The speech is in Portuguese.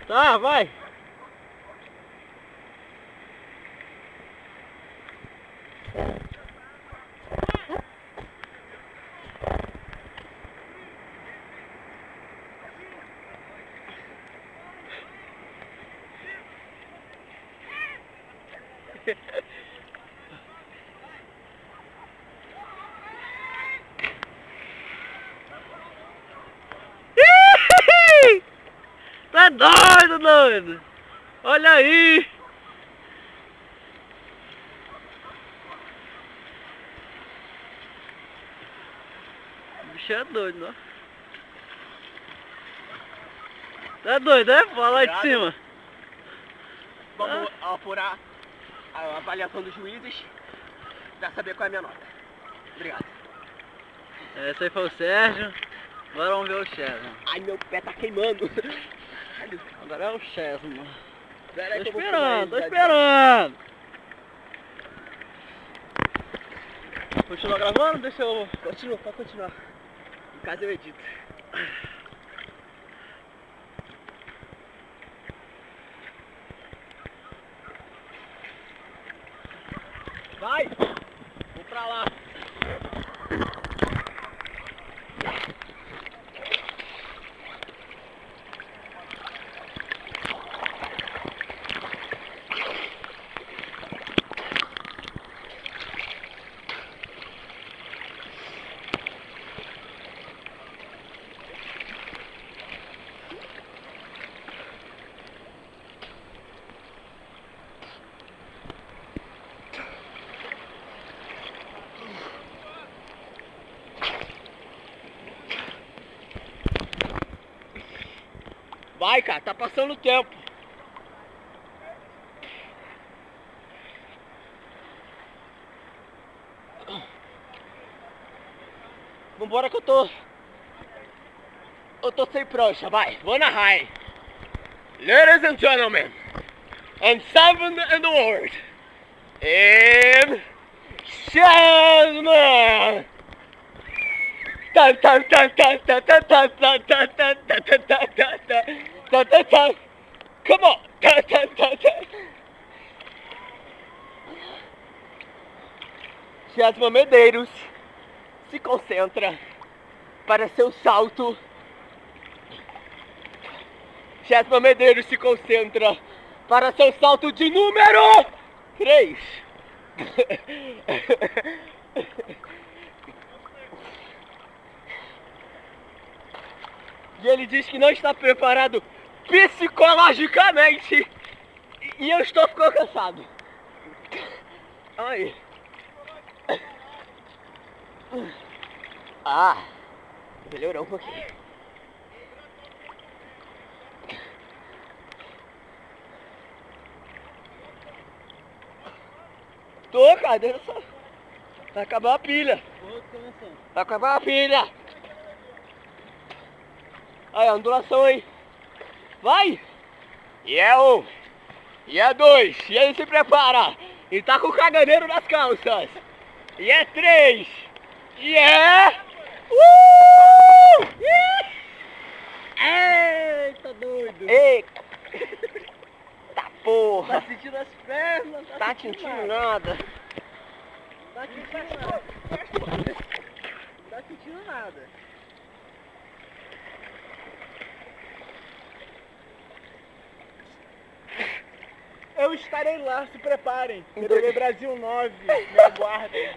Tá, vai. Tá doido, doido! Olha aí! O bicho é doido, não? Tá doido, é? Fala lá de cima. Vamos apurar a avaliação dos juízes pra saber qual é a minha nota. Obrigado. Esse aí foi o Sérgio. Agora vamos ver o Chesman. Ai, meu pé tá queimando. Agora é o Chesman. Tô Pera aí que eu vou esperando, tô filmar ele, esperando. Continua gravando? Deixa eu... Continua, pode continuar. Em casa eu edito. Vai! Vou pra lá. Vai, cara, tá passando o tempo. Vambora que eu tô sem prancha, vai, vou na high. Ladies and gentlemen, and seven in the world, and Chesman! Tan tan tan tan tan tan tan tan tan tan tan tan tan tan tan tan. Come on! Tan tan tan tan. Chesman Medeiros se concentra para seu salto. Chesman Medeiros se concentra para seu salto de número 3. E ele diz que não está preparado psicologicamente. E eu estou ficando cansado. Aí. Ah, melhorou um pouquinho. Tô, cara, deixa só. Vai acabar a pilha. Vai acabar a pilha. Aí, ondulação aí. Vai! E é um. E é dois. E aí se prepara. E tá com o caganeiro nas calças. E é três. E é... Eita, doido! Eita! Tá porra! Tá sentindo as pernas? Tá sentindo nada. Tá sentindo nada. Não tá sentindo nada. Eu estarei lá, se preparem. TV Brasil 9, me aguardem.